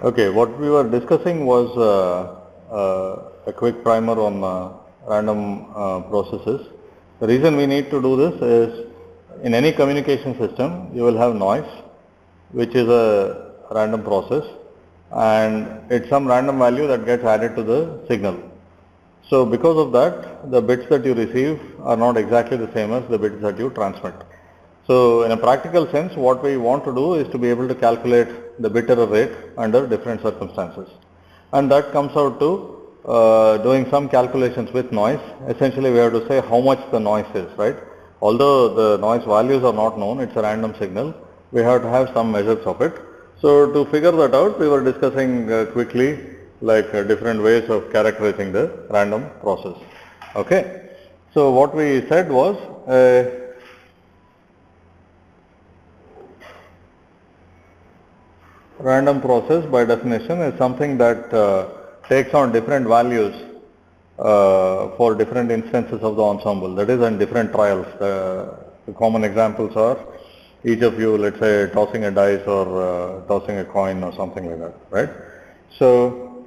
Okay, what we were discussing was a quick primer on random processes. The reason we need to do this is in any communication system you will have noise, which is a random process, and it's some random value that gets added to the signal. So because of that, the bits that you receive are not exactly the same as the bits that you transmit. So in a practical sense, what we want to do is to be able to calculate the bit error rate under different circumstances. And that comes out to doing some calculations with noise. Essentially, we have to say how much the noise is, right? Although the noise values are not known, it's a random signal, we have to have some measures of it. So to figure that out, we were discussing quickly like different ways of characterizing the random process. Okay. So what we said was random process by definition is something that takes on different values for different instances of the ensemble, that is, in different trials. The common examples are each of you, let's say, tossing a dice or tossing a coin or something like that, right? So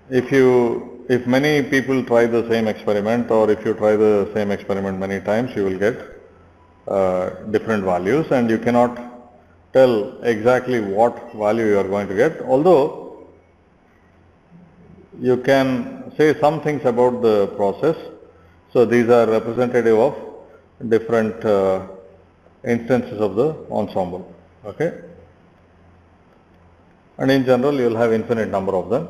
if many people try the same experiment, or if you try the same experiment many times, you will get different values, and you cannot tell exactly what value you are going to get, although you can say some things about the process. So these are representative of different instances of the ensemble. Okay, and in general you will have infinite number of them.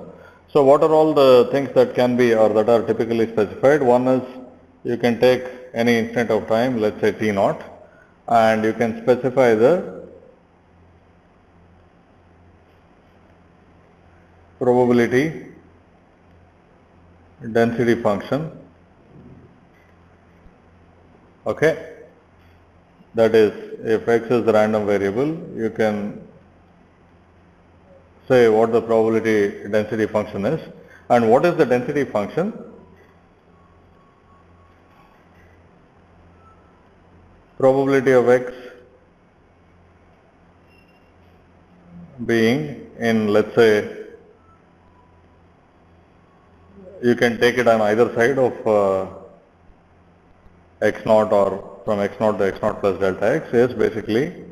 So what are all the things that can be or that are typically specified? One is you can take any instant of time, let's say t naught, and you can specify the probability density function. Okay, that is, if x is the random variable, you can say what the probability density function is. And what is the density function? Probability of x being in, let's say, you can take it on either side of x naught, or from x naught to x naught plus delta x, is basically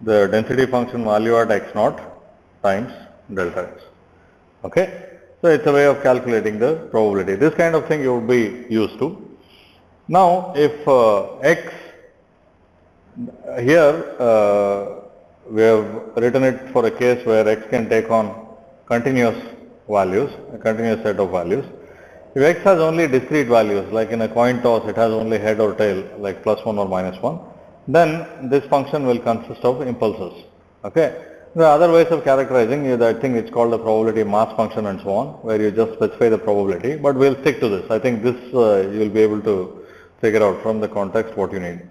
the density function value at x naught times delta x. Okay, so it's a way of calculating the probability. This kind of thing you would be used to. Now, if x here we have written it for a case where x can take on continuous values, a continuous set of values. If x has only discrete values, like in a coin toss it has only head or tail, like +1 or -1, then this function will consist of impulses. Okay. The other ways of characterizing is, I think it's called the probability mass function and so on, where you just specify the probability, but we'll stick to this. I think this you will be able to figure out from the context what you need.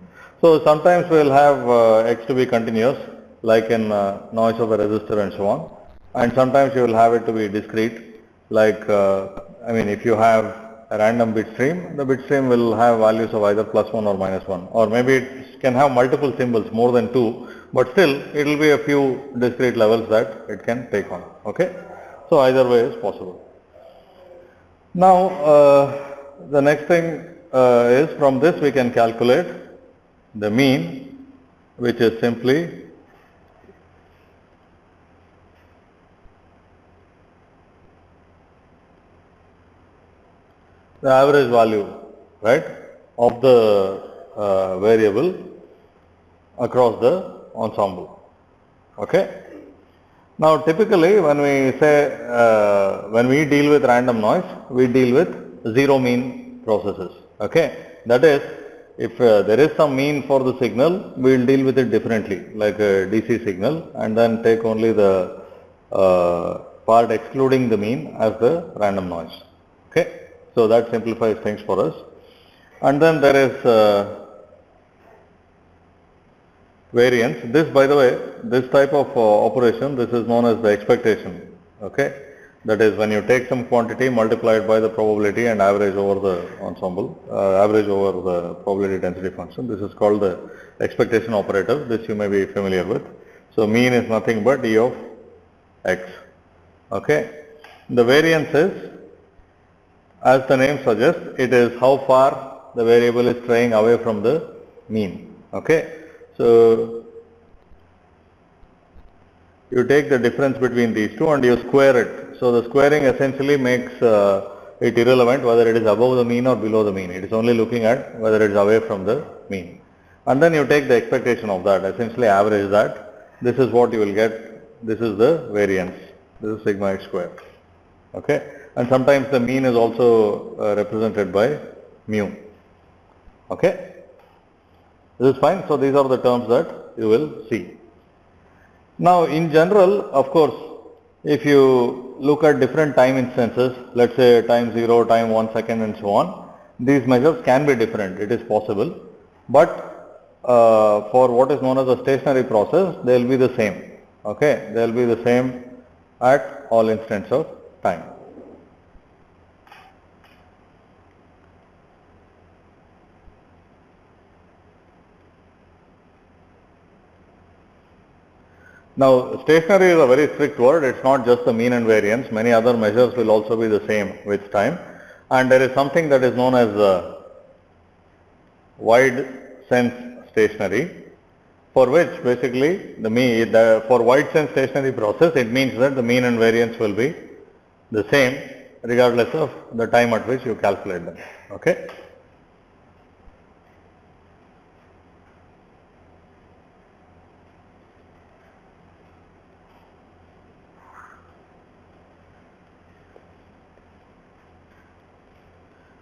So sometimes we'll have x to be continuous, like in noise of a resistor and so on, and sometimes you will have it to be discrete, like I mean, if you have a random bit stream, the bit stream will have values of either +1 or -1, or maybe it can have multiple symbols, more than 2, but still it will be a few discrete levels that it can take on. Okay, so either way is possible. Now the next thing is, from this we can calculate the mean, which is simply the average value, right, of the variable across the ensemble. Okay. Now typically when we say when we deal with random noise, we deal with zero mean processes. Okay, that is, if there is some mean for the signal, we will deal with it differently, like a DC signal, and then take only the part excluding the mean as the random noise. Okay. So that simplifies things for us. And then there is variance. This, by the way, this type of operation, this is known as the expectation. Okay. That is, when you take some quantity, multiply it by the probability and average over the ensemble, average over the probability density function. This is called the expectation operator. This you may be familiar with. So mean is nothing but E of x. Okay. The variance is, as the name suggests, it is how far the variable is straying away from the mean. Okay. So you take the difference between these two and you square it. So the squaring essentially makes it irrelevant whether it is above the mean or below the mean. It is only looking at whether it is away from the mean. And then you take the expectation of that, essentially average that. This is what you will get. This is the variance. This is sigma x square. Okay. And sometimes the mean is also represented by mu. Okay. This is fine. So these are the terms that you will see. Now, in general, of course, if you look at different time instances, let's say time 0, time 1 second and so on, these measures can be different. It is possible. But for what is known as a stationary process, they will be the same. Okay, they will be the same at all instants of time. Now, stationary is a very strict word. It's not just the mean and variance. Many other measures will also be the same with time. And there is something that is known as wide sense stationary, for which basically for wide sense stationary process, it means that the mean and variance will be the same regardless of the time at which you calculate them. Okay.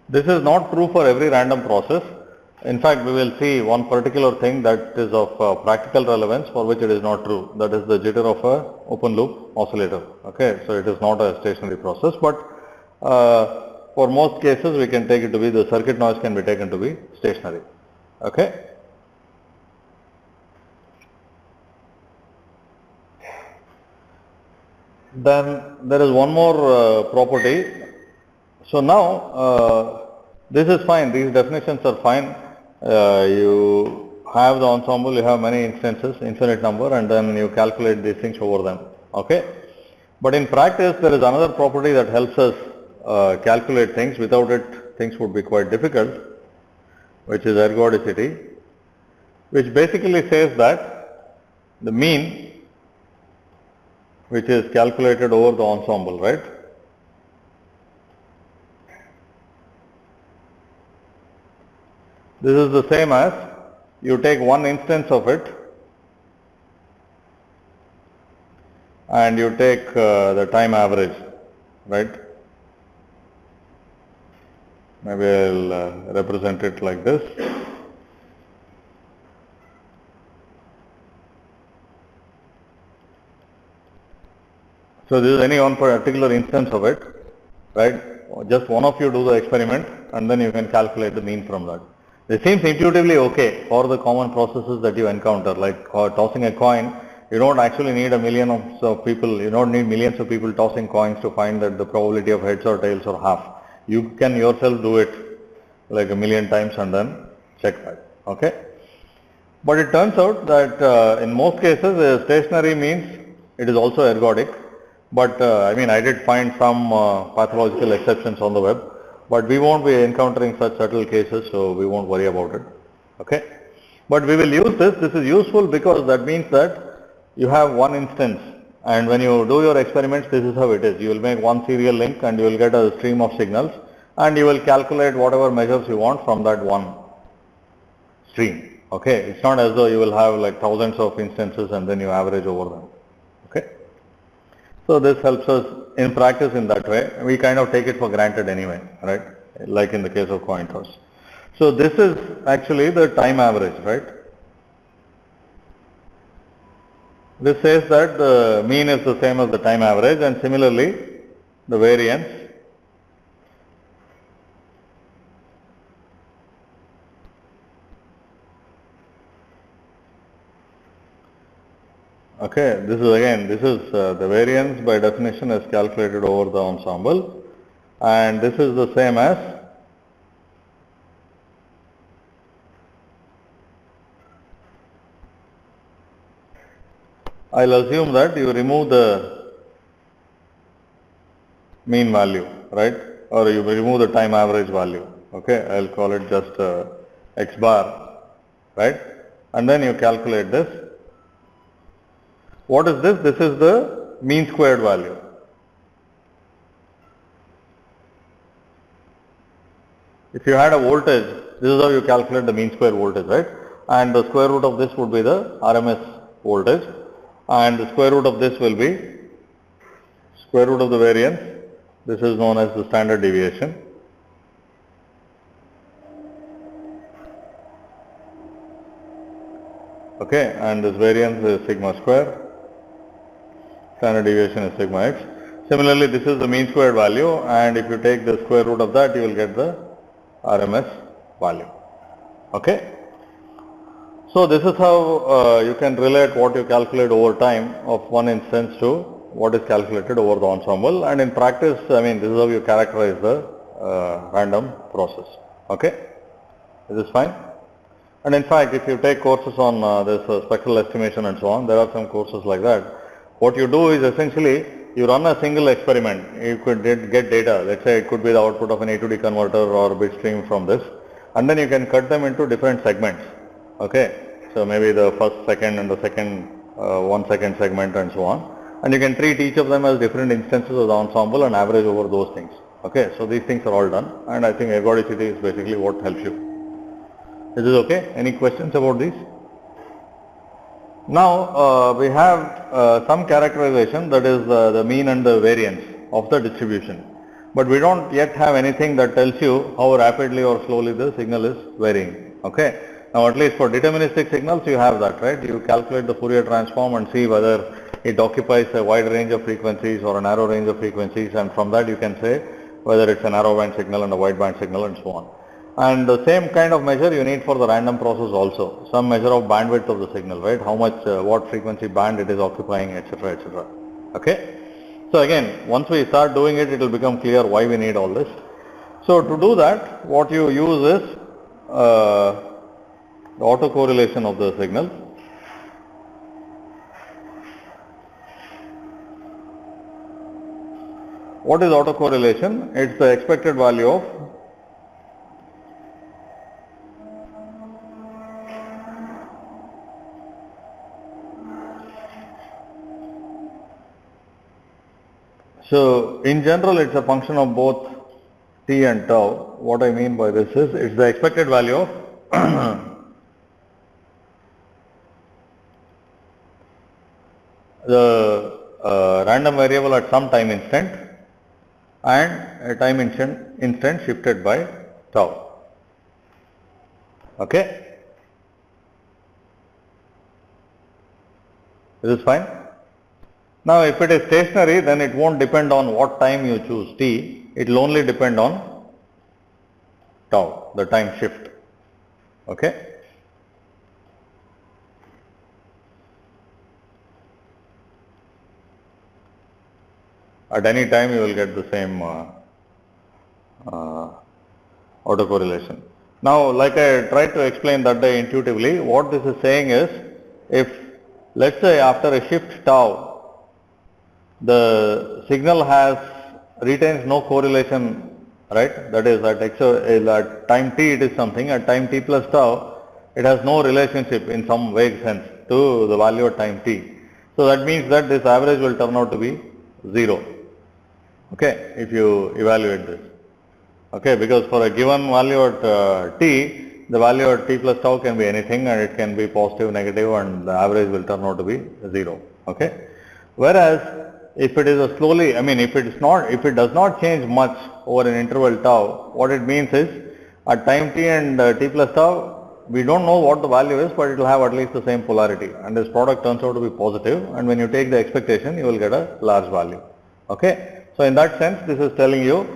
This is not true for every random process. In fact, we will see one particular thing that is of practical relevance for which it is not true. That is the jitter of a open loop oscillator. Okay, so it is not a stationary process, but for most cases we can take it to be, the circuit noise can be taken to be stationary. Okay. Then there is one more property. So now this is fine, these definitions are fine. You have the ensemble, you have many instances, infinite number, and then you calculate these things over them. Okay. But in practice, there is another property that helps us calculate things. Without it, things would be quite difficult, which is ergodicity, which basically says that the mean, which is calculated over the ensemble, right? This is the same as you take one instance of it and you take the time average, right? Maybe I'll represent it like this. So this is any one particular instance of it, right? Just one of you do the experiment and then you can calculate the mean from that. This seems intuitively okay for the common processes that you encounter, like tossing a coin. You don't actually need a million of people, you don't need millions of people tossing coins to find that the probability of heads or tails or half. You can yourself do it like a million times and then check that. Okay. But it turns out that in most cases stationary means it is also ergodic. But I mean, I did find some pathological exceptions on the web. But we won't be encountering such subtle cases, so we won't worry about it. Okay. But we will use this. This is useful because that means that you have one instance, and when you do your experiments, this is how it is. You will make one serial link and you will get a stream of signals, and you will calculate whatever measures you want from that one stream. Okay. It's not as though you will have like thousands of instances and then you average over them. Okay. So this helps us in practice in that way. We kind of take it for granted anyway, right? Like in the case of coin toss. So this is actually the time average, right? This says that the mean is the same as the time average, and similarly the variance Okay, this is the variance by definition is calculated over the ensemble, and this is the same as I'll assume that you remove the mean value, right? Or you remove the time average value. Okay, I'll call it just x bar, right? And then you calculate this. What is this? This is the mean squared value. If you had a voltage, this is how you calculate the mean square voltage, right? And the square root of this would be the RMS voltage, and the square root of this will be square root of the variance. This is known as the standard deviation. Okay, and this variance is sigma square. Standard deviation is sigma x. Similarly, this is the mean squared value, and if you take the square root of that, you will get the RMS value. Okay. So this is how you can relate what you calculate over time of one instance to what is calculated over the ensemble, and in practice, I mean, this is how you characterize the random process. Okay. Is this fine? And in fact, if you take courses on this spectral estimation and so on, there are some courses like that. What you do is essentially you run a single experiment. You could get data. Let's say it could be the output of an A to D converter or bit stream from this, and then you can cut them into different segments. Okay, so maybe the first, second, and the second 1 second segment and so on, and you can treat each of them as different instances of the ensemble and average over those things. Okay, so these things are all done, and I think ergodicity is basically what helps you. Is this okay? Any questions about these? Now we have some characterization, that is the mean and the variance of the distribution, but we don't yet have anything that tells you how rapidly or slowly the signal is varying. Okay. Now at least for deterministic signals you have that, right? You calculate the Fourier transform and see whether it occupies a wide range of frequencies or a narrow range of frequencies, and from that you can say whether it's a narrow band signal and a wide band signal and so on. And the same kind of measure you need for the random process also, some measure of bandwidth of the signal, right? How much, what frequency band it is occupying, etc., etc. Okay. So again, once we start doing it, it will become clear why we need all this. So to do that, what you use is the autocorrelation of the signal. What is autocorrelation? It's the expected value of So in general, it's a function of both t and tau. What I mean by this is, it's the expected value of the random variable at some time instant and a time instant shifted by tau. Okay? Is this fine? Now if it is stationary, then it won't depend on what time you choose t, it will only depend on tau, the time shift. Okay? At any time you will get the same autocorrelation. Now, like I tried to explain that day intuitively, what this is saying is, if let's say after a shift tau, the signal retains no correlation, right? That is, at time t it is something, at time t plus tau it has no relationship in some vague sense to the value at time t. So that means that this average will turn out to be 0. Okay, if you evaluate this. Okay, because for a given value at t, the value at t plus tau can be anything, and it can be positive, negative, and the average will turn out to be 0. Okay. Whereas if it is a slowly, if it does not change much over an interval tau, what it means is at time t and t plus tau, we don't know what the value is, but it will have at least the same polarity, and this product turns out to be positive, and when you take the expectation, you will get a large value. Okay. So in that sense, this is telling you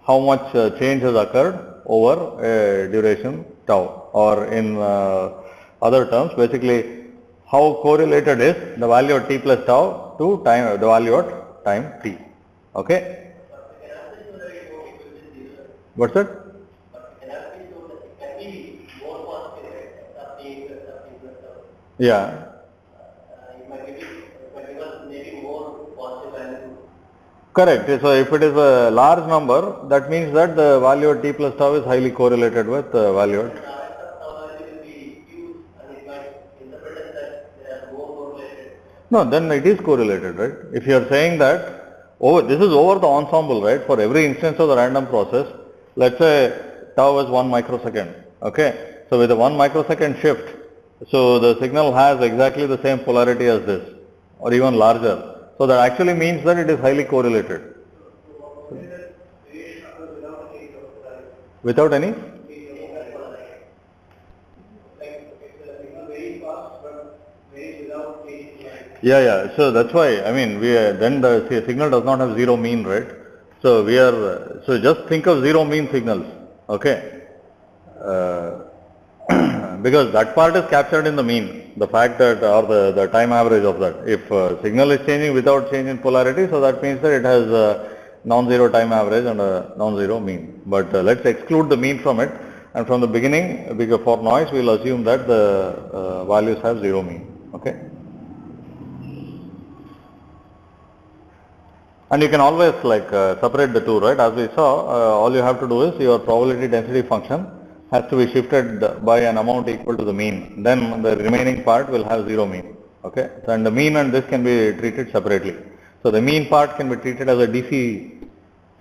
how much change has occurred over a duration tau, or in other terms, basically how correlated is the value of t plus tau to time, the value of time t. Okay. What's that? Yeah. Correct. So if it is a large number, that means that the value of t plus tau is highly correlated with the value of. No, then it is correlated, right? If you are saying that this is over the ensemble, right? For every instance of the random process, let's say tau is 1 microsecond. Okay. So with a 1 microsecond shift, so the signal has exactly the same polarity as this, or even larger. So that actually means that it is highly correlated. Without any? Yeah. So that's why, I mean, then the signal does not have zero mean, right? So so just think of zero mean signals, okay? Because that part is captured in the mean, the fact that, or the time average of that. If signal is changing without change in polarity, so that means that it has a non-zero time average and a non-zero mean. But let's exclude the mean from it, and from the beginning, because for noise, we will assume that the values have zero mean, okay? And you can always separate the two, right? As we saw, all you have to do is your probability density function has to be shifted by an amount equal to the mean. Then the remaining part will have zero mean. Okay. So, and the mean and this can be treated separately. So the mean part can be treated as a DC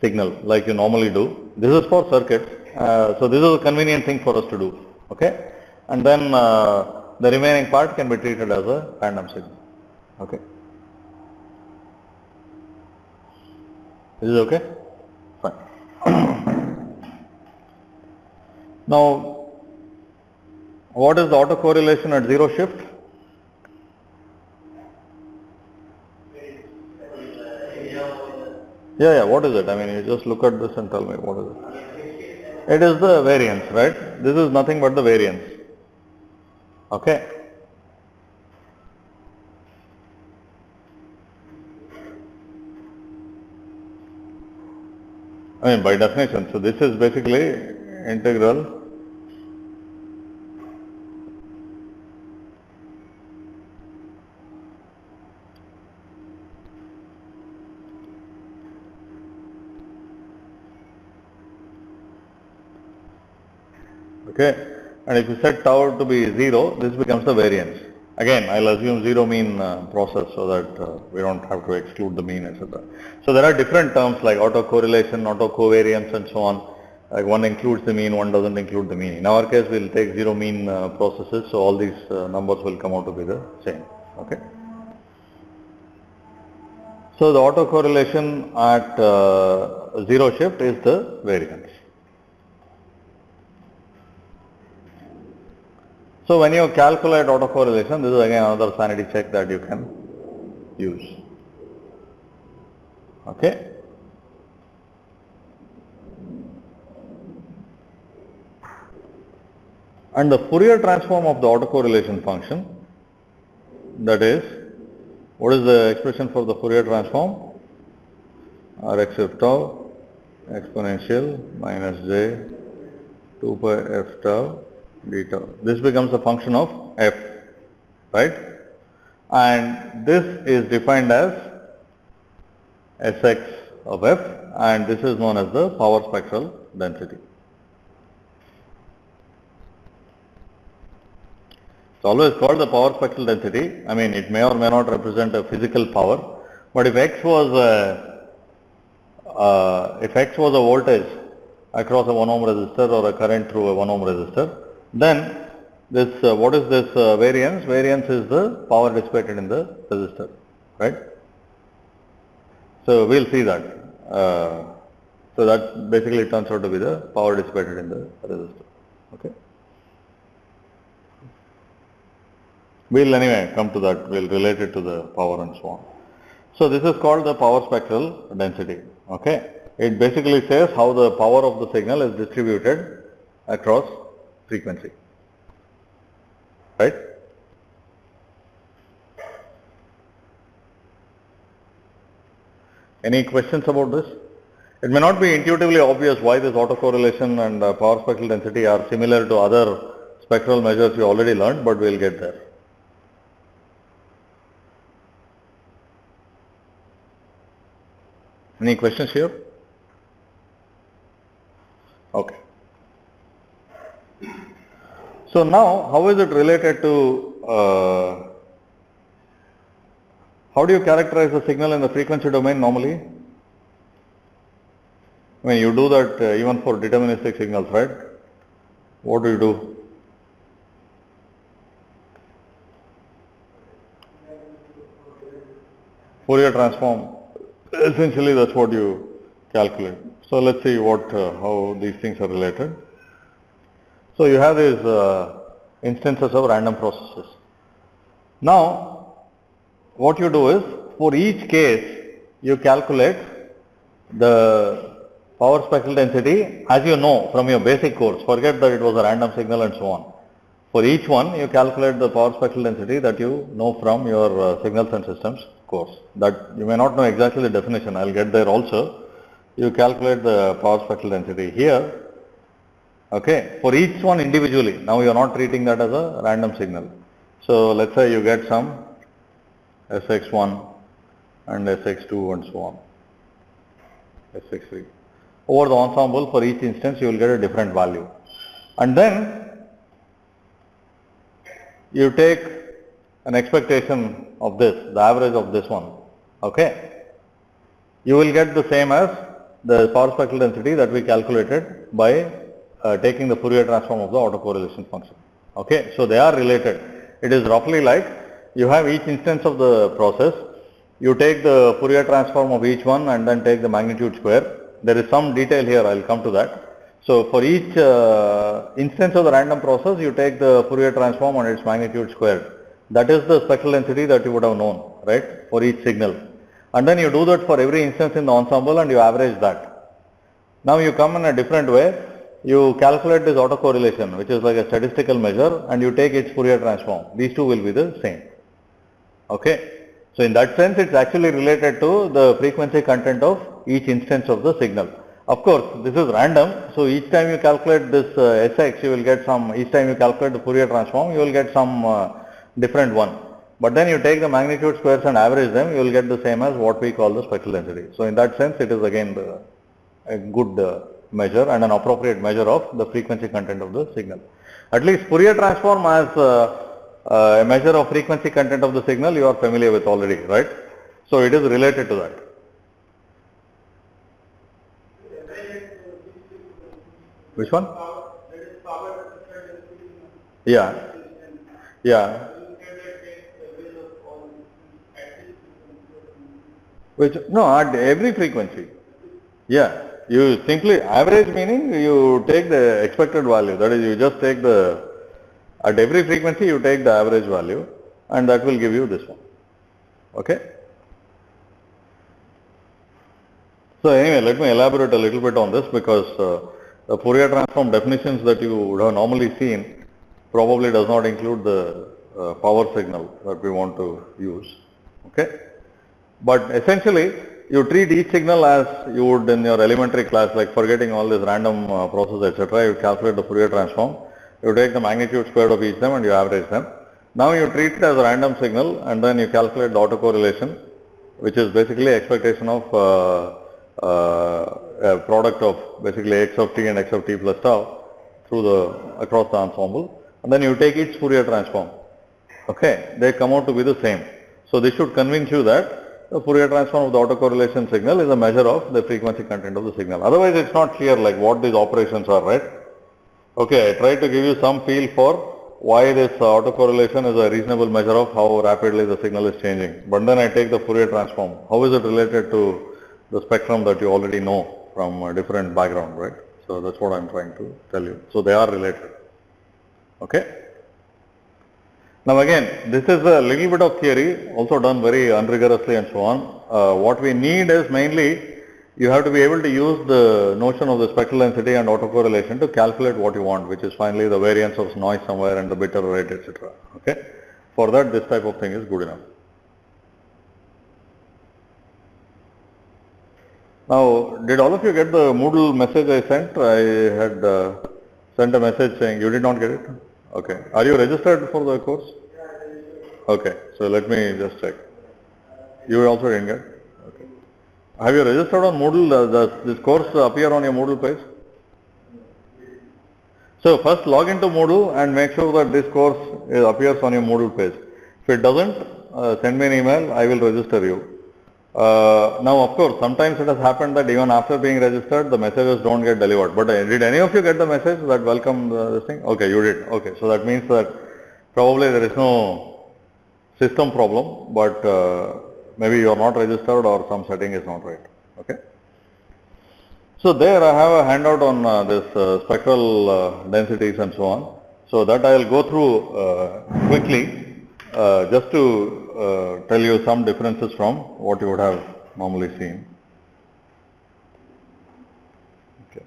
signal like you normally do. This is for circuits. So this is a convenient thing for us to do. Okay. And then the remaining part can be treated as a random signal. Okay. Is it okay? Fine. Now, what is the autocorrelation at zero shift? Yeah. What is it? I mean, you just look at this and tell me what is it. It is the variance, right? This is nothing but the variance. Okay. I mean, by definition. So this is basically integral okay, and if you set tau to be 0, this becomes the variance. Again, I'll assume zero mean process so that we don't have to exclude the mean, etc. So there are different terms like autocorrelation, autocovariance and so on. Like one includes the mean, one doesn't include the mean. In our case, we'll take zero mean processes, so all these numbers will come out to be the same. Okay. So the autocorrelation at zero shift is the variance. So when you calculate autocorrelation, this is again another sanity check that you can use. Okay. And the Fourier transform of the autocorrelation function, that is, what is the expression for the Fourier transform? Rx f tau exponential minus j 2 pi f tau d tau. This becomes a function of f, right? And this is defined as Sx of f, and this is known as the power spectral density. It's always called the power spectral density. I mean, it may or may not represent a physical power, but if x was a voltage across a 1 ohm resistor or a current through a 1 ohm resistor, then this what is this variance? Variance is the power dissipated in the resistor, right? So we'll see that. So that basically turns out to be the power dissipated in the resistor. Okay. We'll anyway come to that. We'll relate it to the power and so on. So this is called the power spectral density. Okay. It basically says how the power of the signal is distributed across frequency, right? Any questions about this? It may not be intuitively obvious why this autocorrelation and power spectral density are similar to other spectral measures you already learned, but we'll get there. Any questions here? Okay. So now, how is it related to, how do you characterize the signal in the frequency domain normally? I mean, you do that even for deterministic signals, right? What do you do? Fourier transform. Essentially, that's what you calculate. So let's see what how these things are related. So you have these instances of random processes. Now, what you do is, for each case, you calculate the power spectral density as you know from your basic course. Forget that it was a random signal and so on. For each one, you calculate the power spectral density that you know from your signals and systems course. That you may not know exactly the definition. I'll get there also. You calculate the power spectral density here. Okay, for each one individually. Now you are not treating that as a random signal. So let's say you get some Sx1 and Sx2 and so on, Sx3. Over the ensemble, for each instance, you will get a different value. And then you take an expectation of this, the average of this one. Okay, you will get the same as the power spectral density that we calculated by taking the Fourier transform of the autocorrelation function. Okay, so they are related. It is roughly like you have each instance of the process, you take the Fourier transform of each one and then take the magnitude square. There is some detail here, I will come to that. So for each instance of the random process, you take the Fourier transform and its magnitude squared. That is the spectral density that you would have known, right, for each signal. And then you do that for every instance in the ensemble and you average that. Now you come in a different way. You calculate this autocorrelation, which is like a statistical measure, and you take its Fourier transform. These two will be the same. Okay. So in that sense, it's actually related to the frequency content of each instance of the signal. Of course, this is random. So each time you calculate this Sx, you will get some, each time you calculate the Fourier transform, you will get some different one. But then you take the magnitude squares and average them, you will get the same as what we call the spectral density. So in that sense, it is again a good measure and an appropriate measure of the frequency content of the signal. At least Fourier transform as a measure of frequency content of the signal you are familiar with already, right? So it is related to that. Which one? Yeah. Yeah. Which, no, at every frequency. Yeah. You simply average, meaning you take the expected value. That is, you just take the, at every frequency you take the average value and that will give you this one. Okay. So anyway, let me elaborate a little bit on this because the Fourier transform definitions that you would have normally seen probably does not include the power signal that we want to use. Okay. But essentially, you treat each signal as you would in your elementary class, like forgetting all this random process, etc. You calculate the Fourier transform, you take the magnitude squared of each them and you average them. Now you treat it as a random signal and then you calculate the autocorrelation, which is basically expectation of a product of basically x of t and x of t plus tau through the across the ensemble, and then you take its Fourier transform. Okay, they come out to be the same. So this should convince you that the Fourier transform of the autocorrelation signal is a measure of the frequency content of the signal. Otherwise, it's not clear like what these operations are, right? Okay, I tried to give you some feel for why this autocorrelation is a reasonable measure of how rapidly the signal is changing. But then I take the Fourier transform. How is it related to the spectrum that you already know from a different background, right? So that's what I'm trying to tell you. So they are related. Okay. Now again, this is a little bit of theory, also done very unrigorously and so on. What we need is mainly, you have to be able to use the notion of the spectral density and autocorrelation to calculate what you want, which is finally the variance of noise somewhere and the bit error rate, etc. Okay. For that, this type of thing is good enough. Now, did all of you get the Moodle message I sent? I had sent a message saying you did not get it. Okay. Are you registered for the course? Okay. So let me just check. You also didn't get? Okay. Have you registered on Moodle? Does this course appear on your Moodle page? So first log into Moodle and make sure that this course appears on your Moodle page. If it doesn't, send me an email, I will register you. Now of course, sometimes it has happened that even after being registered, the messages don't get delivered. But did any of you get the message that welcome this thing? Okay, you did. Okay, so that means that probably there is no system problem, but maybe you are not registered or some setting is not right. Okay. So there I have a handout on this spectral densities and so on. So that I will go through quickly just to tell you some differences from what you would have normally seen. Okay.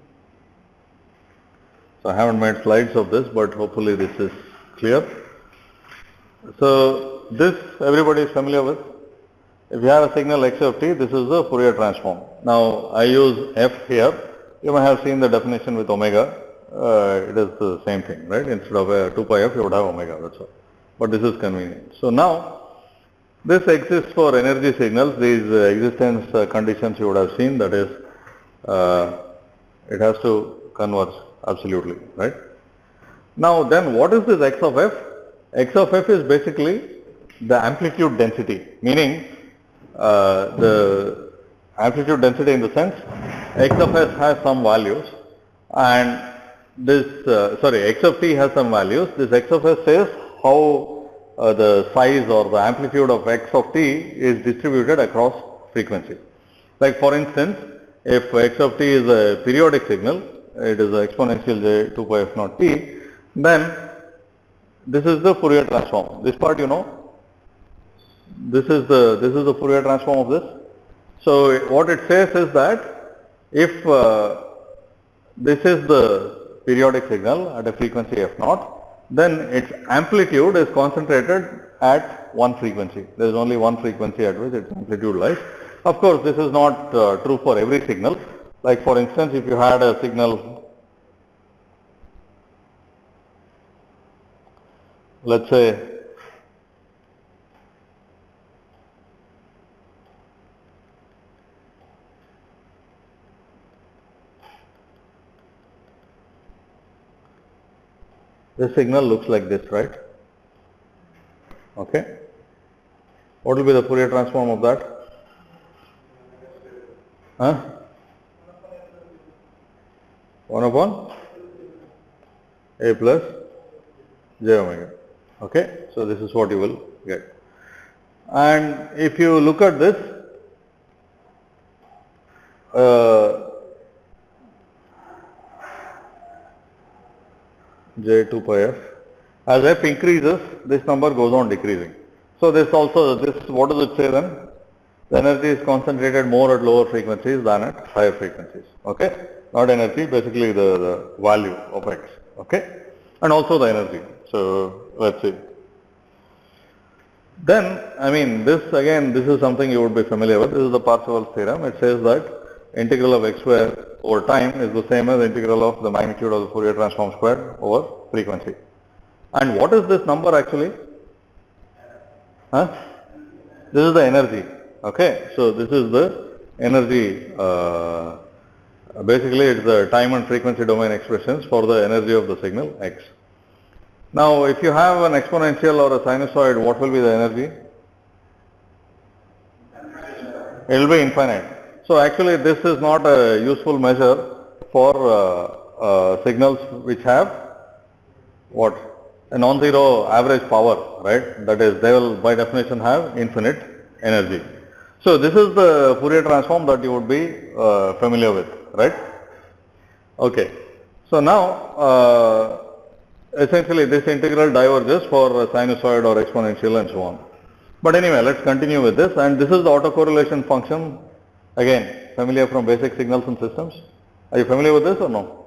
So I haven't made slides of this, but hopefully this is clear. So this everybody is familiar with. If you have a signal x of t, this is the Fourier transform. Now I use f here. You may have seen the definition with omega. It is the same thing, right? Instead of a 2 pi f, you would have omega, that's all. But this is convenient. So now this exists for energy signals. These existence conditions you would have seen, that is it has to converge absolutely, right? Now then what is this x of f? X of f is basically the amplitude density, meaning the amplitude density in the sense x of s has some values and this x of t has some values. This x of s says how the size or the amplitude of x of t is distributed across frequencies. Like for instance, if x of t is a periodic signal, it is exponential j 2 pi f naught t, then this is the Fourier transform. This part you know. This is the Fourier transform of this. So what it says is that if this is the periodic signal at a frequency f naught, then its amplitude is concentrated at one frequency. There is only one frequency at which its amplitude lies. Of course, this is not true for every signal. Like for instance, if you had a signal, let's say this signal looks like this, right? Okay. What will be the Fourier transform of that? Huh? 1 upon a plus j omega. Okay. So this is what you will get. And if you look at this, j 2 pi f, as f increases, this number goes on decreasing. So this also, what does it say then? The energy is concentrated more at lower frequencies than at higher frequencies. Okay? Not energy, basically the value of x. Okay? And also the energy. So let's see. Then, I mean, this again, this is something you would be familiar with. This is the Parseval's theorem. It says that integral of x square over time is the same as integral of the magnitude of the Fourier transform squared over frequency. And what is this number actually? Huh? This is the energy. Okay, so this is the energy. Basically, it's the time and frequency domain expressions for the energy of the signal x. Now, if you have an exponential or a sinusoid, what will be the energy? It will be infinite. So actually, this is not a useful measure for signals which have what? A non-zero average power, right? That is, they will by definition have infinite energy. So this is the Fourier transform that you would be familiar with, right? Okay. So now, essentially this integral diverges for a sinusoid or exponential and so on. But anyway, let's continue with this. And this is the autocorrelation function. Again, familiar from basic signals and systems. Are you familiar with this or no?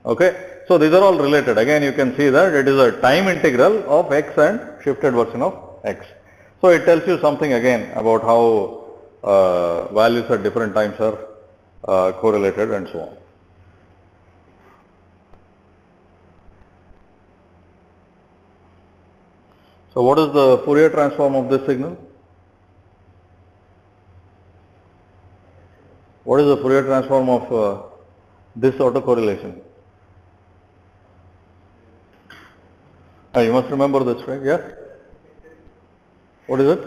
Okay. So these are all related. Again, you can see that it is a time integral of x and shifted version of x. So it tells you something again about how values at different times are correlated and so on. So what is the Fourier transform of this signal? What is the Fourier transform of this autocorrelation? You must remember this, right? Yeah? What is it?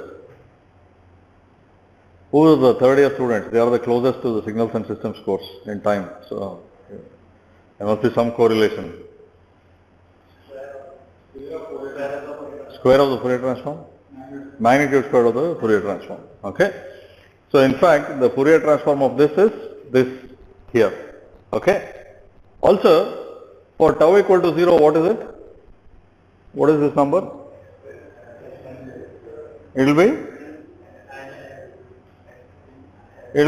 Who are the third year students? They are the closest to the signals and systems course in time. So there must be some correlation. Square of the Fourier transform? Magnitude square of the Fourier transform. Okay? So in fact, the Fourier transform of this is this here. Okay? Also, for tau equal to 0, what is it? What is this number? It will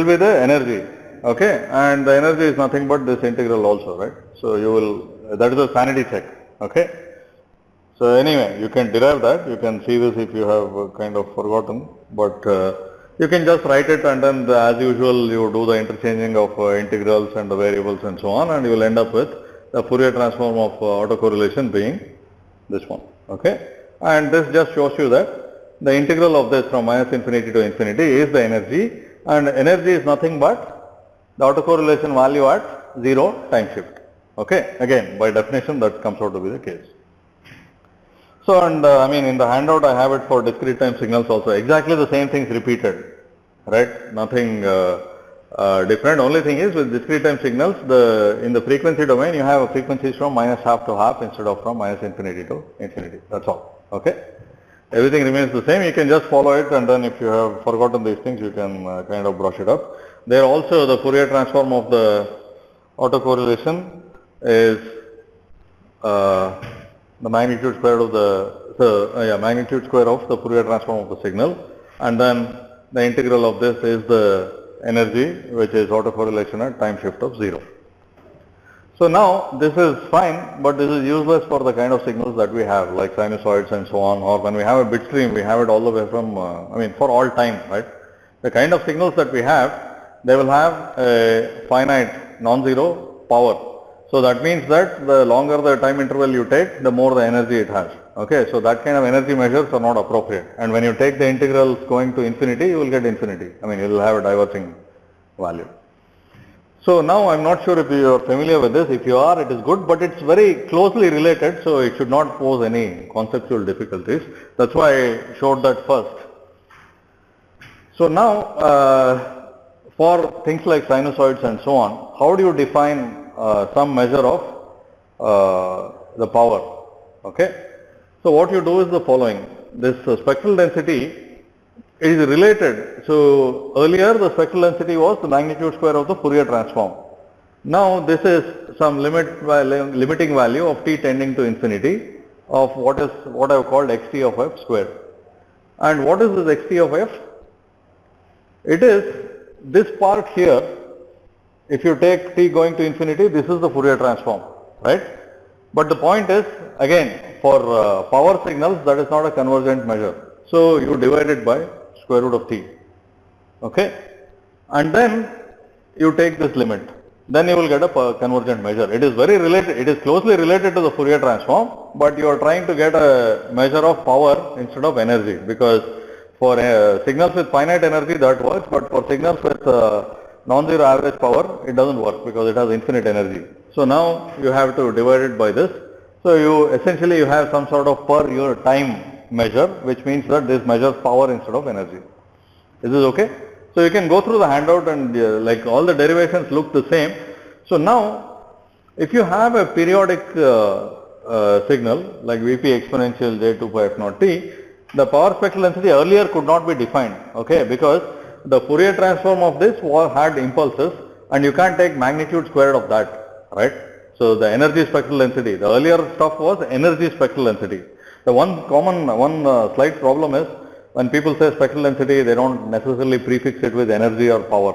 be the energy. Okay? And the energy is nothing but this integral also, right? So you will, that is a sanity check. Okay? So anyway, you can derive that. You can see this if you have kind of forgotten. But you can just write it, and then as usual you do the interchanging of integrals and the variables and so on, and you will end up with the Fourier transform of autocorrelation being this one. Okay? And this just shows you that the integral of this from minus infinity to infinity is the energy, and energy is nothing but the autocorrelation value at 0 time shift. Okay? Again, by definition that comes out to be the case. So, and I mean in the handout I have it for discrete time signals also, exactly the same things repeated, right? Nothing different. Only thing is with discrete time signals, in the frequency domain you have frequencies from minus half to half instead of from minus infinity to infinity. That's all. Okay? Everything remains the same. You can just follow it, and then if you have forgotten these things, you can kind of brush it up. There also the Fourier transform of the autocorrelation is the magnitude square of magnitude square of the Fourier transform of the signal, and then the integral of this is the energy, which is autocorrelation at time shift of 0. So now this is fine, but this is useless for the kind of signals that we have, like sinusoids and so on, or when we have a bit stream, we have it all the way from, for all time, right? The kind of signals that we have, they will have a finite non-zero power. So that means that the longer the time interval you take, the more the energy it has. Okay, so that kind of energy measures are not appropriate. And when you take the integrals going to infinity, you will get infinity. You will have a diverging value. So now I'm not sure if you are familiar with this. If you are, it is good, but it's very closely related, so it should not pose any conceptual difficulties. That's why I showed that first. So now, for things like sinusoids and so on, how do you define some measure of the power? Okay. So what you do is the following. This spectral density is related. So earlier the spectral density was the magnitude square of the Fourier transform. Now this is some limiting value of t tending to infinity of what I have called xt of f squared. And what is this xt of f? It is this part here. If you take t going to infinity, this is the Fourier transform, right? But the point is, again, for power signals, that is not a convergent measure. So you divide it by square root of t, okay? And then you take this limit. Then you will get a convergent measure. It is very related, it is closely related to the Fourier transform, but you are trying to get a measure of power instead of energy, because for signals with finite energy that works, but for signals with non-zero average power, it doesn't work because it has infinite energy. So now you have to divide it by this. So you essentially you have some sort of per unit time measure, which means that this measures power instead of energy. Is this okay? So you can go through the handout and like all the derivations look the same. So now if you have a periodic signal like Vp exponential j2 pi f naught t, the power spectral density earlier could not be defined, okay, because the Fourier transform of this had impulses and you can't take magnitude squared of that, right? So the energy spectral density, the earlier stuff was energy spectral density. The one slight problem is when people say spectral density, they don't necessarily prefix it with energy or power.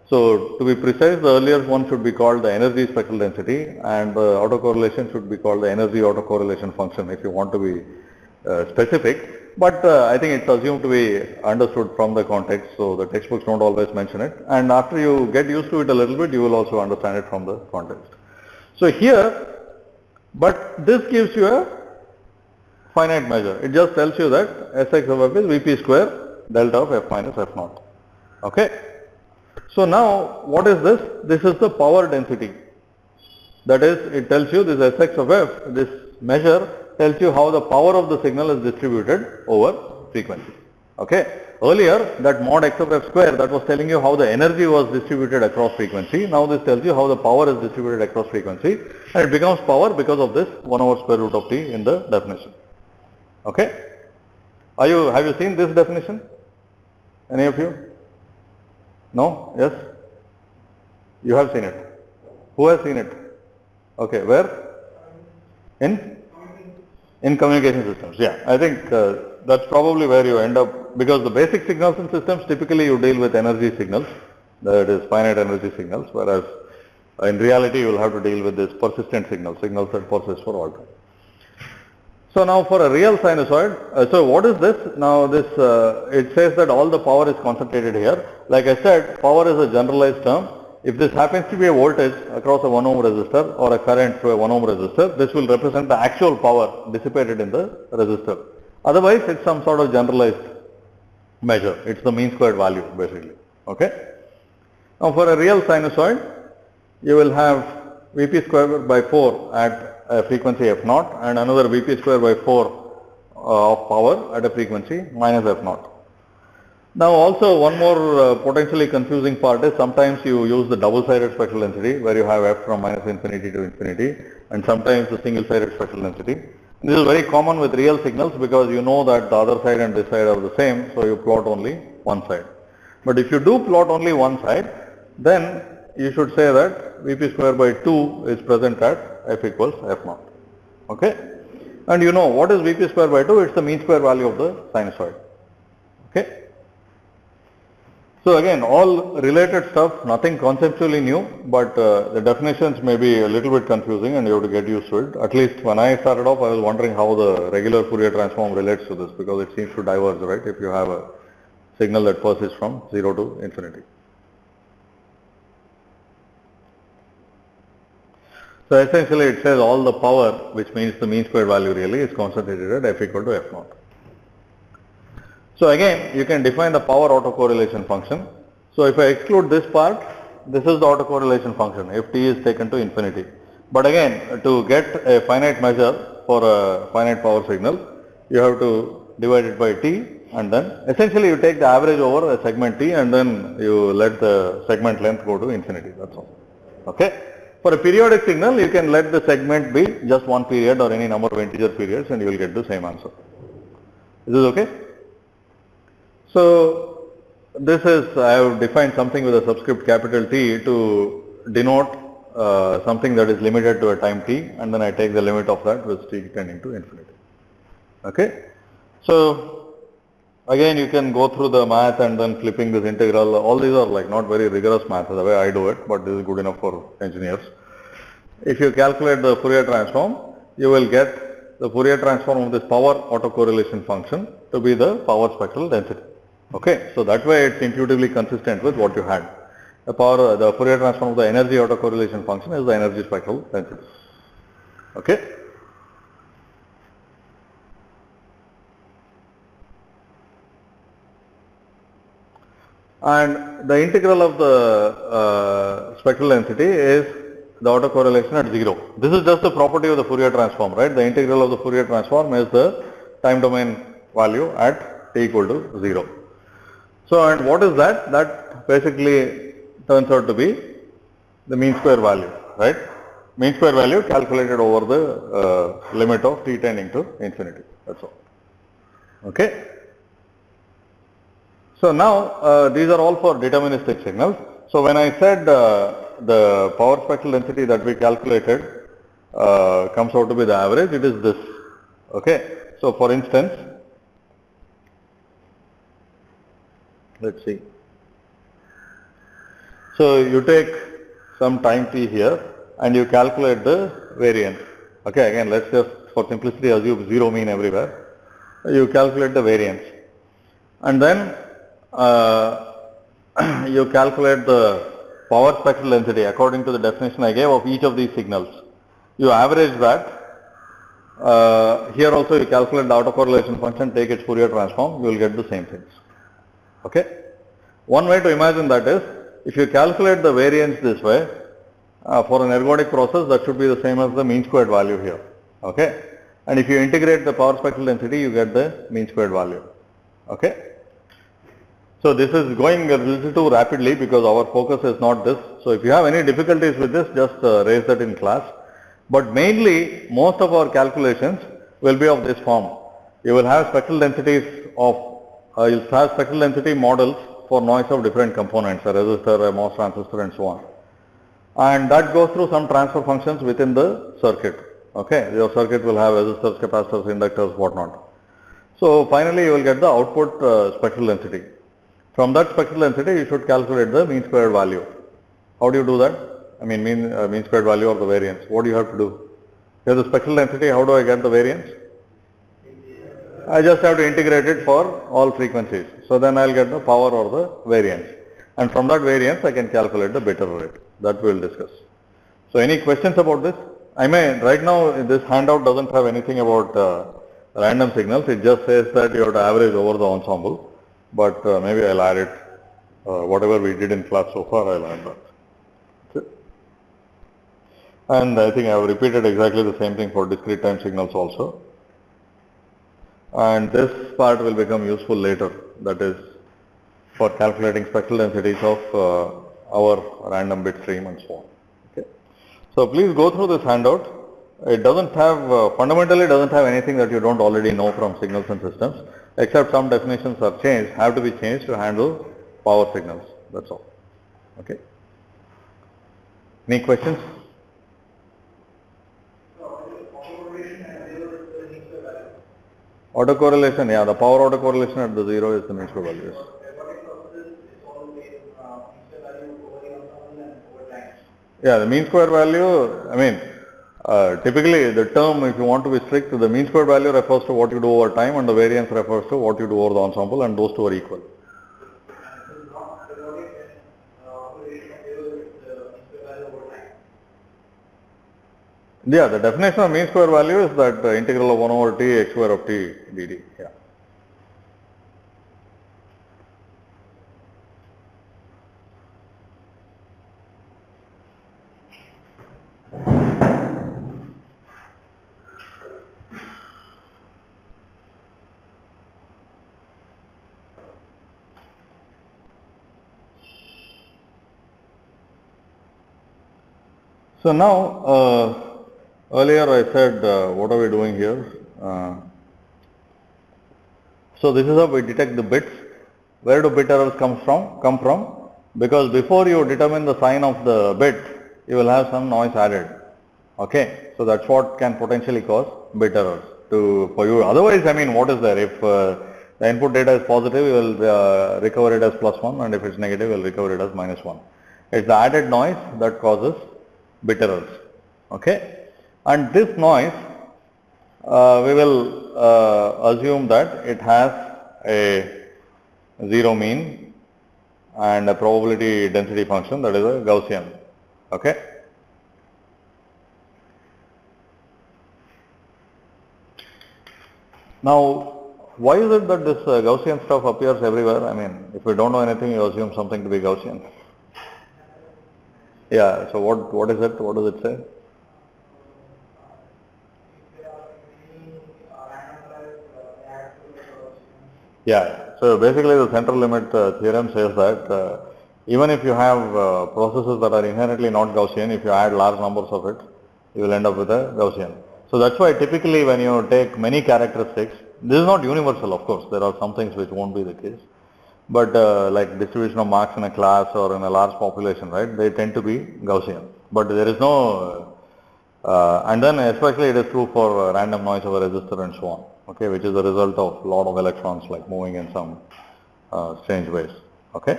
So to be precise, the earlier one should be called the energy spectral density and the autocorrelation should be called the energy autocorrelation function if you want to be specific. but I think it's assumed to be understood from the context, so the textbooks don't always mention it, and after you get used to it a little bit, you will also understand it from the context. So here, but this gives you a finite measure. It just tells you that Sx of f is Vp square delta of f minus f naught. Okay. So now, what is this? This is the power density. That is, it tells you this Sx of f, this measure tells you how the power of the signal is distributed over frequency. Okay. Earlier, that mod x of f square, that was telling you how the energy was distributed across frequency. Now this tells you how the power is distributed across frequency, and it becomes power because of this 1 over square root of t in the definition. Okay. Have you seen this definition? Any of you? No? Yes? You have seen it. Who has seen it? Okay. Where? In communication systems. Yeah. I think that's probably where you end up, because the basic signals in systems, typically you deal with energy signals, that is finite energy signals, whereas in reality you will have to deal with this persistent signals that persist for all time. So now for a real sinusoid, so what is this? Now this, it says that all the power is concentrated here. Like I said, power is a generalized term. If this happens to be a voltage across a 1 ohm resistor or a current through a 1 ohm resistor, this will represent the actual power dissipated in the resistor. Otherwise, it's some sort of generalized measure. It's the mean squared value basically. Okay. Now for a real sinusoid, you will have Vp square by 4 at a frequency f naught and another Vp square by 4 of power at a frequency minus f naught. Now also one more potentially confusing part is sometimes you use the double-sided spectral density where you have f from minus infinity to infinity, and sometimes the single-sided spectral density. This is very common with real signals because you know that the other side and this side are the same, so you plot only one side. But if you do plot only one side, then you should say that Vp square by 2 is present at f equals f naught. Okay? And you know what is Vp square by 2? It's the mean square value of the sinusoid. Okay? So again, all related stuff, nothing conceptually new, but the definitions may be a little bit confusing and you have to get used to it. At least when I started off, I was wondering how the regular Fourier transform relates to this, because it seems to diverge, right, if you have a signal that persists from 0 to infinity. So essentially it says all the power, which means the mean square value really, is concentrated at f equal to f naught. So again, you can define the power autocorrelation function. So if I exclude this part, this is the autocorrelation function if t is taken to infinity. But again, to get a finite measure for a finite power signal, you have to divide it by t, and then essentially you take the average over a segment t and then you let the segment length go to infinity. That's all. Okay. For a periodic signal, you can let the segment be just one period or any number of integer periods and you will get the same answer. Is this okay? So this is, I have defined something with a subscript capital T to denote something that is limited to a time t, and then I take the limit of that with t tending to infinity. Okay. So again, you can go through the math and then flipping this integral. All these are like not very rigorous math the way I do it, but this is good enough for engineers. If you calculate the Fourier transform, you will get the Fourier transform of this power autocorrelation function to be the power spectral density. Okay, so that way it's intuitively consistent with what you had. The Fourier transform of the energy autocorrelation function is the energy spectral density. Okay. And the integral of the spectral density is the autocorrelation at 0. This is just the property of the Fourier transform, right? The integral of the Fourier transform is the time domain value at t equal to 0. So, and what is that? That basically turns out to be the mean square value, right? Mean square value calculated over the limit of t tending to infinity. That's all. Okay. So now these are all for deterministic signals. So when I said the power spectral density that we calculated comes out to be the average, it is this. Okay. So for instance, let's see. So you take some time t here and you calculate the variance. Okay, again let's just for simplicity assume zero mean everywhere. you calculate the variance, and then you calculate the power spectral density according to the definition I gave of each of these signals. You average that. Here also you calculate the autocorrelation function, take its Fourier transform, you will get the same things. Okay. One way to imagine that is, if you calculate the variance this way, for an ergodic process, that should be the same as the mean squared value here. Okay. And if you integrate the power spectral density, you get the mean squared value. Okay. So this is going a little too rapidly because our focus is not this. So if you have any difficulties with this, just raise that in class. But mainly, most of our calculations will be of this form. You will have spectral densities of, you'll have spectral density models for noise of different components, a resistor, a MOS transistor, and so on. And that goes through some transfer functions within the circuit. Okay, your circuit will have resistors, capacitors, inductors, whatnot. So finally, you will get the output spectral density. From that spectral density, you should calculate the mean squared value. How do you do that? I mean, mean squared value or the variance. What do you have to do? Here the spectral density, how do I get the variance? I just have to integrate it for all frequencies. So then I'll get the power or the variance. And from that variance, I can calculate the bit error rate. That we will discuss. So any questions about this? Right now this handout doesn't have anything about random signals. It just says that you have to average over the ensemble. But maybe I'll add it. Whatever we did in class so far, I'll add that. Okay. And I think I have repeated exactly the same thing for discrete time signals also. And this part will become useful later, that is for calculating spectral densities of our random bit stream and so on. Okay. So please go through this handout. It doesn't have, fundamentally doesn't have anything that you don't already know from signals and systems, except some definitions are changed, have to be changed to handle power signals. That's all. Okay. Any questions? Autocorrelation, yeah, the power autocorrelation at the 0 is the mean square value. Yeah, the mean square value, I mean, typically the term, if you want to be strict, the mean square value refers to what you do over time and the variance refers to what you do over the ensemble, and those two are equal. Yeah, the definition of mean square value is that integral of 1 over t x square of t dt. Yeah. So now, earlier I said, what are we doing here? So this is how we detect the bits. Where do bit errors come from? Because before you determine the sign of the bit, you will have some noise added. Okay, so that's what can potentially cause bit errors for you. Otherwise, I mean, what is there? If the input data is positive, you will recover it as +1, and if it's negative, you will recover it as -1. It's the added noise that causes bit errors. Okay, and this noise we will assume that it has a zero mean and a probability density function, that is a Gaussian. Okay. Now, why is it that this Gaussian stuff appears everywhere? I mean, if we don't know anything, you assume something to be Gaussian. Yeah, so what is it? What does it say? Yeah, so basically the central limit theorem says that even if you have processes that are inherently not Gaussian, if you add large numbers of it, you will end up with a Gaussian. So that's why typically when you take many characteristics, this is not universal, of course, there are some things which won't be the case. But like distribution of marks in a class or in a large population, right, they tend to be Gaussian. But there is no, and then especially it is true for random noise of a resistor and so on, okay, which is the result of a lot of electrons like moving in some strange ways, okay.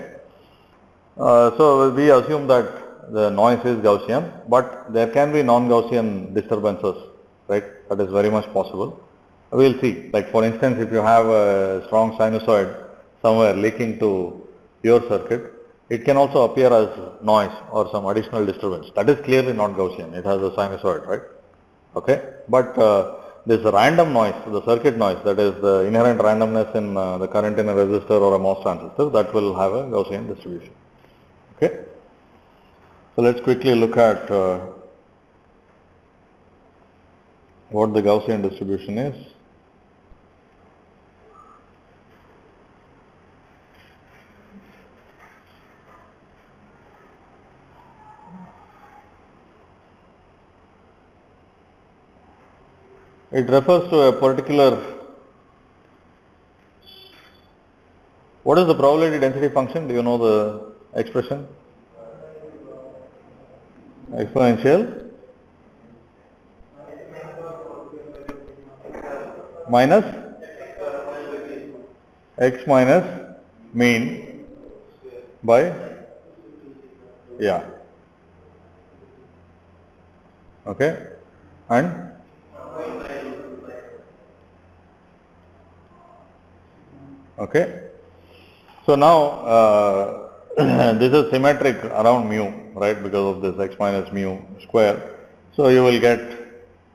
So we assume that the noise is Gaussian, but there can be non-Gaussian disturbances, right, that is very much possible. We will see. Like for instance, if you have a strong sinusoid somewhere leaking to your circuit, it can also appear as noise or some additional disturbance. That is clearly not Gaussian. It has a sinusoid, right? Okay. But this random noise, the circuit noise, that is the inherent randomness in the current in a resistor or a MOS transistor, that will have a Gaussian distribution. Okay. So let's quickly look at what the Gaussian distribution is. It refers to a particular, what is the probability density function? Do you know the expression? Exponential minus x minus mean by, yeah, okay, and okay. So now this is symmetric around mu, right, because of this x minus mu square. So you will get,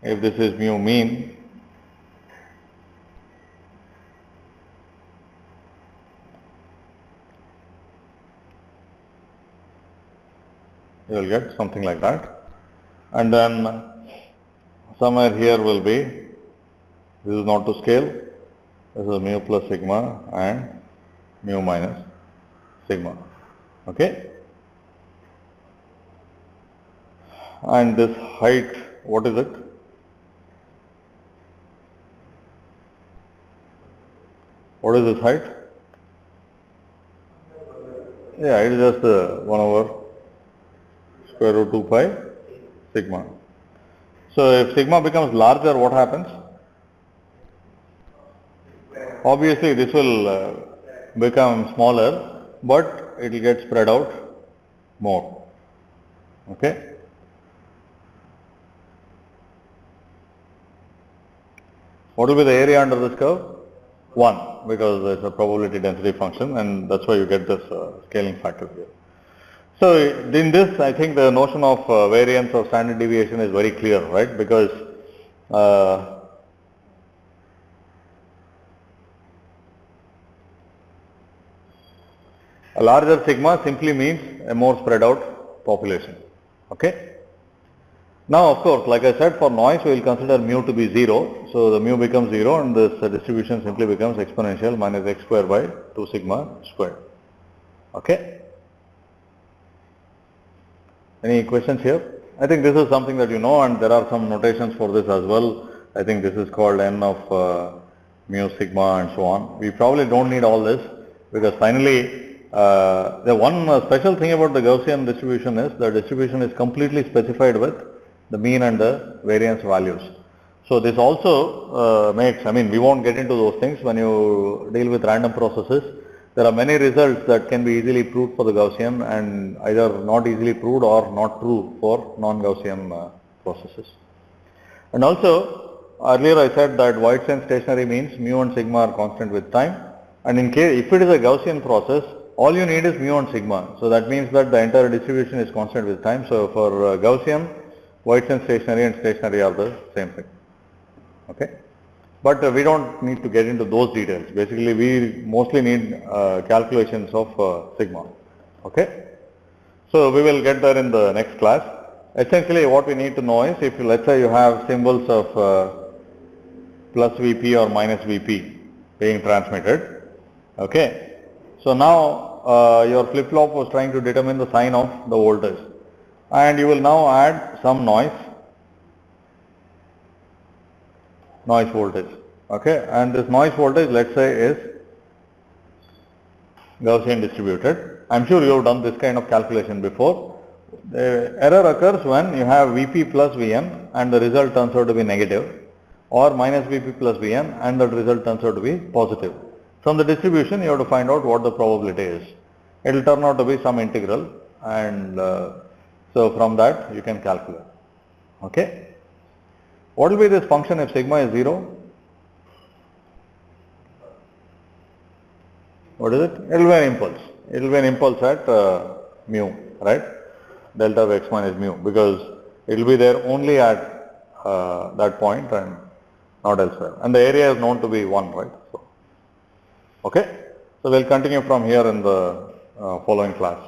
if this is mu mean, you will get something like that. And then somewhere here will be, this is not to scale, this is mu plus sigma and mu minus sigma. Okay. And this height, what is it? What is this height? Yeah, it is just 1 over square root 2 pi sigma. So if sigma becomes larger, what happens? Obviously this will become smaller, but it will get spread out more. Okay. What will be the area under this curve? 1, because it's a probability density function, and that's why you get this scaling factor here. So in this, I think the notion of variance or standard deviation is very clear, right? Because a larger sigma simply means a more spread out population. Okay. Now, of course, like I said, for noise we will consider mu to be 0. So the mu becomes 0 and this distribution simply becomes exponential minus x square by 2 sigma squared. Okay. Any questions here? I think this is something that you know, and there are some notations for this as well. I think this is called n of mu sigma and so on. We probably don't need all this, because finally the one special thing about the Gaussian distribution is the distribution is completely specified with the mean and the variance values. So this also makes, I mean, we won't get into those things when you deal with random processes. There are many results that can be easily proved for the Gaussian and either not easily proved or not true for non-Gaussian processes. And also, earlier I said that White's stationary means mu and sigma are constant with time, and in case if it is a Gaussian process, all you need is mu and sigma. So that means that the entire distribution is constant with time. So for Gaussian, White's stationary and stationary are the same thing. Okay. But we don't need to get into those details. Basically, we mostly need calculations of sigma. Okay. So we will get there in the next class. Essentially, what we need to know is, if let's say you have symbols of plus Vp or minus Vp being transmitted. Okay. So now your flip-flop was trying to determine the sign of the voltage, and you will now add some noise voltage. Okay, and this noise voltage, let's say, is Gaussian distributed. I'm sure you have done this kind of calculation before. The error occurs when you have Vp plus Vn and the result turns out to be negative, or minus Vp plus Vn and the result turns out to be positive. From the distribution, you have to find out what the probability is. It will turn out to be some integral, and so from that you can calculate. Okay. What will be this function if sigma is 0? What is it? It will be an impulse. It will be an impulse at mu, right? Delta of x minus mu, because it will be there only at that point and not elsewhere. And the area is known to be 1, right? So, okay. So, we will continue from here in the following class.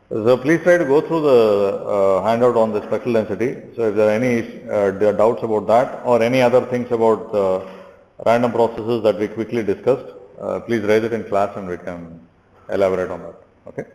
So, please try to go through the handout on the spectral density. So, if there are any doubts about that or any other things about the random processes that we quickly discussed, please raise it in class and we can elaborate on that. Okay.